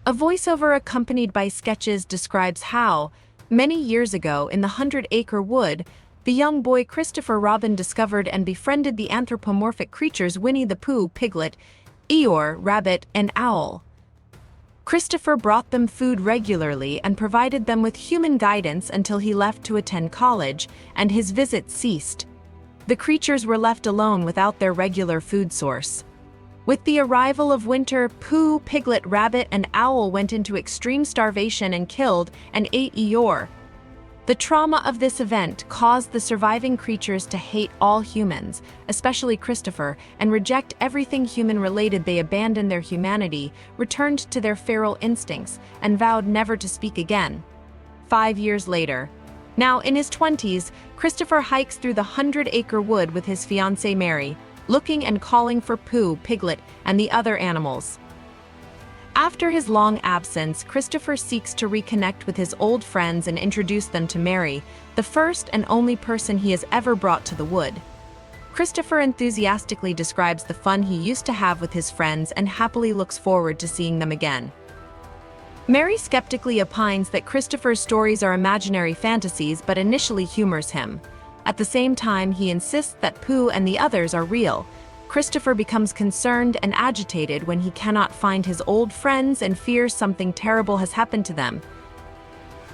A voiceover accompanied by sketches describes how, many years ago in the 100-acre wood, the young boy Christopher Robin discovered and befriended the anthropomorphic creatures Winnie-the-Pooh, Piglet, Eeyore, Rabbit, and Owl. Christopher brought them food regularly and provided them with human guidance until he left to attend college, and his visits ceased. The creatures were left alone without their regular food source. With the arrival of winter, Pooh, Piglet, Rabbit, and Owl went into extreme starvation and killed and ate Eeyore. The trauma of this event caused the surviving creatures to hate all humans, especially Christopher, and reject everything human-related. They abandoned their humanity, returned to their feral instincts, and vowed never to speak again. 5 years later, now in his 20s, Christopher hikes through the 100-acre wood with his fiancée Mary, looking and calling for Pooh, Piglet, and the other animals. After his long absence, Christopher seeks to reconnect with his old friends and introduce them to Mary, the first and only person he has ever brought to the wood. Christopher enthusiastically describes the fun he used to have with his friends and happily looks forward to seeing them again. Mary skeptically opines that Christopher's stories are imaginary fantasies but initially humors him. At the same time, he insists that Pooh and the others are real. Christopher becomes concerned and agitated when he cannot find his old friends and fears something terrible has happened to them.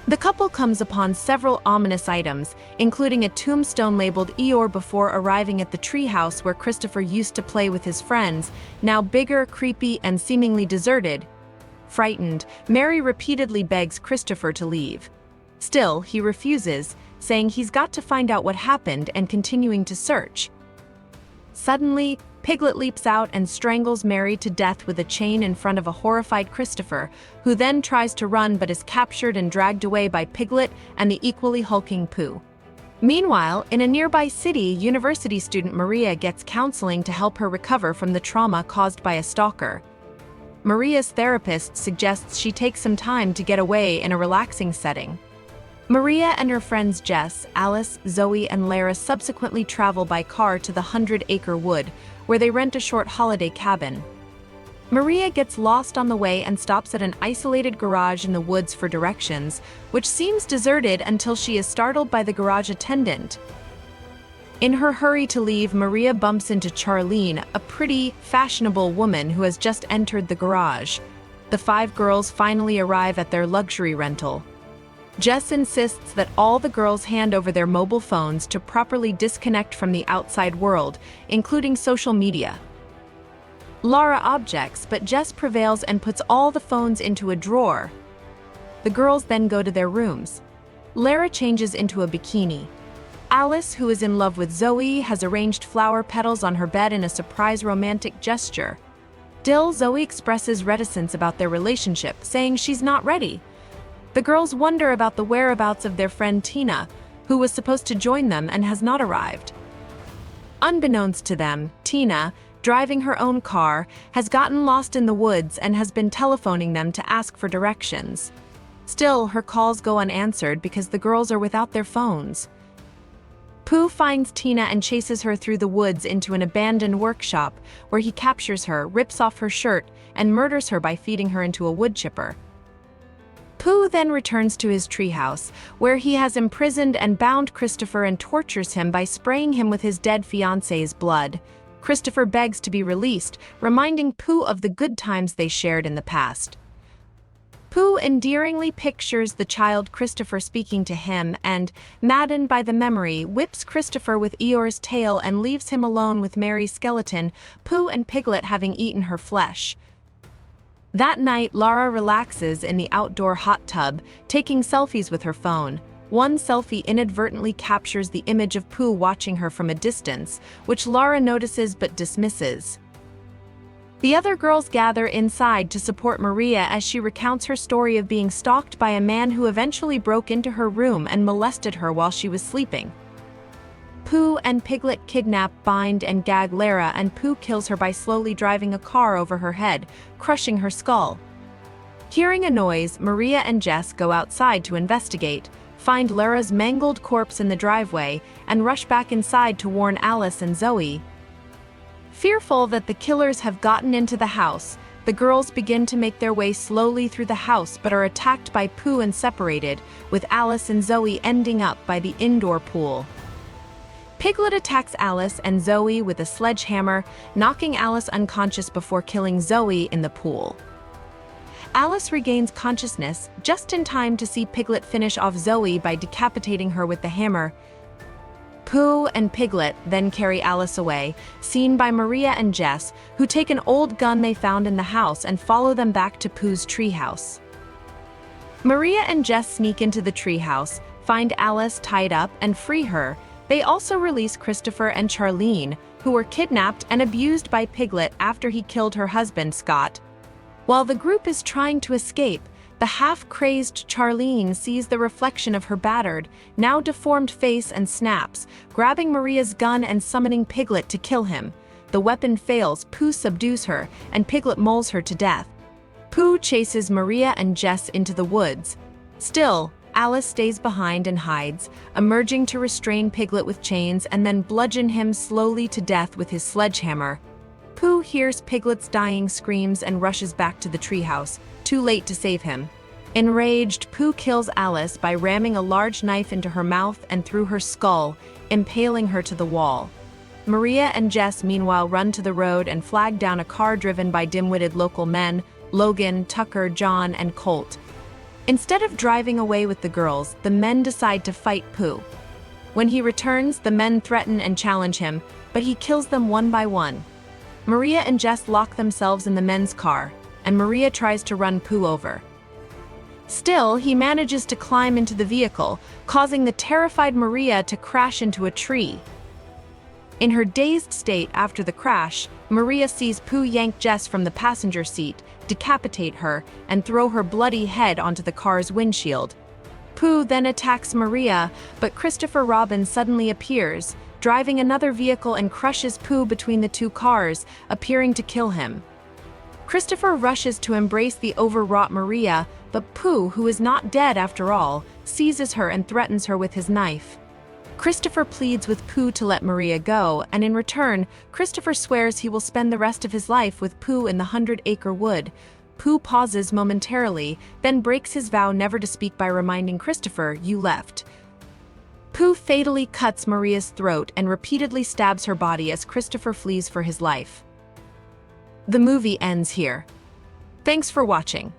The couple comes upon several ominous items, including a tombstone labeled Eeyore before arriving at the treehouse where Christopher used to play with his friends, now bigger, creepy, and seemingly deserted. Frightened, Mary repeatedly begs Christopher to leave. Still, he refuses, saying he's got to find out what happened and continuing to search. Suddenly, Piglet leaps out and strangles Mary to death with a chain in front of a horrified Christopher, who then tries to run but is captured and dragged away by Piglet and the equally hulking Pooh. Meanwhile, in a nearby city, university student Maria gets counseling to help her recover from the trauma caused by a stalker. Maria's therapist suggests she take some time to get away in a relaxing setting. Maria and her friends Jess, Alice, Zoe, and Lara subsequently travel by car to the 100-acre wood, where they rent a short holiday cabin. Maria gets lost on the way and stops at an isolated garage in the woods for directions, which seems deserted until she is startled by the garage attendant. In her hurry to leave, Maria bumps into Charlene, a pretty, fashionable woman who has just entered the garage. The 5 girls finally arrive at their luxury rental. Jess insists that all the girls hand over their mobile phones to properly disconnect from the outside world, including social media. Lara objects, but Jess prevails and puts all the phones into a drawer. The girls then go to their rooms. Lara changes into a bikini. Alice, who is in love with Zoe, has arranged flower petals on her bed in a surprise romantic gesture. Zoe expresses reticence about their relationship, saying she's not ready. The girls wonder about the whereabouts of their friend Tina, who was supposed to join them and has not arrived. Unbeknownst to them, Tina, driving her own car, has gotten lost in the woods and has been telephoning them to ask for directions. Still, her calls go unanswered because the girls are without their phones. Pooh finds Tina and chases her through the woods into an abandoned workshop, where he captures her, rips off her shirt, and murders her by feeding her into a wood chipper. Pooh then returns to his treehouse, where he has imprisoned and bound Christopher and tortures him by spraying him with his dead fiancée's blood. Christopher begs to be released, reminding Pooh of the good times they shared in the past. Pooh endearingly pictures the child Christopher speaking to him and, maddened by the memory, whips Christopher with Eeyore's tail and leaves him alone with Mary's skeleton, Pooh and Piglet having eaten her flesh. That night, Lara relaxes in the outdoor hot tub, taking selfies with her phone. One selfie inadvertently captures the image of Pooh watching her from a distance, which Lara notices but dismisses. The other girls gather inside to support Maria as she recounts her story of being stalked by a man who eventually broke into her room and molested her while she was sleeping. Pooh and Piglet kidnap, bind, and gag Lara, and Pooh kills her by slowly driving a car over her head, crushing her skull. Hearing a noise, Maria and Jess go outside to investigate, find Lara's mangled corpse in the driveway, and rush back inside to warn Alice and Zoe. Fearful that the killers have gotten into the house, the girls begin to make their way slowly through the house but are attacked by Pooh and separated, with Alice and Zoe ending up by the indoor pool. Piglet attacks Alice and Zoe with a sledgehammer, knocking Alice unconscious before killing Zoe in the pool. Alice regains consciousness just in time to see Piglet finish off Zoe by decapitating her with the hammer. Pooh and Piglet then carry Alice away, seen by Maria and Jess, who take an old gun they found in the house and follow them back to Pooh's treehouse. Maria and Jess sneak into the treehouse, find Alice tied up, and free her. They also release Christopher and Charlene, who were kidnapped and abused by Piglet after he killed her husband, Scott. While the group is trying to escape, the half-crazed Charlene sees the reflection of her battered, now deformed face and snaps, grabbing Maria's gun and summoning Piglet to kill him. The weapon fails, Pooh subdues her, and Piglet mauls her to death. Pooh chases Maria and Jess into the woods. Still, Alice stays behind and hides, emerging to restrain Piglet with chains and then bludgeon him slowly to death with his sledgehammer. Pooh hears Piglet's dying screams and rushes back to the treehouse, too late to save him. Enraged, Pooh kills Alice by ramming a large knife into her mouth and through her skull, impaling her to the wall. Maria and Jess meanwhile run to the road and flag down a car driven by dim-witted local men, Logan, Tucker, John, and Colt. Instead of driving away with the girls, the men decide to fight Pooh. When he returns, the men threaten and challenge him, but he kills them one by one. Maria and Jess lock themselves in the men's car, and Maria tries to run Pooh over. Still, he manages to climb into the vehicle, causing the terrified Maria to crash into a tree. In her dazed state after the crash, Maria sees Pooh yank Jess from the passenger seat, decapitate her, and throw her bloody head onto the car's windshield. Pooh then attacks Maria, but Christopher Robin suddenly appears, driving another vehicle and crushes Pooh between the two cars, appearing to kill him. Christopher rushes to embrace the overwrought Maria, but Pooh, who is not dead after all, seizes her and threatens her with his knife. Christopher pleads with Pooh to let Maria go, and in return, Christopher swears he will spend the rest of his life with Pooh in the 100-acre wood. Pooh pauses momentarily, then breaks his vow never to speak by reminding Christopher, "You left." Pooh fatally cuts Maria's throat and repeatedly stabs her body as Christopher flees for his life. The movie ends here. Thanks for watching.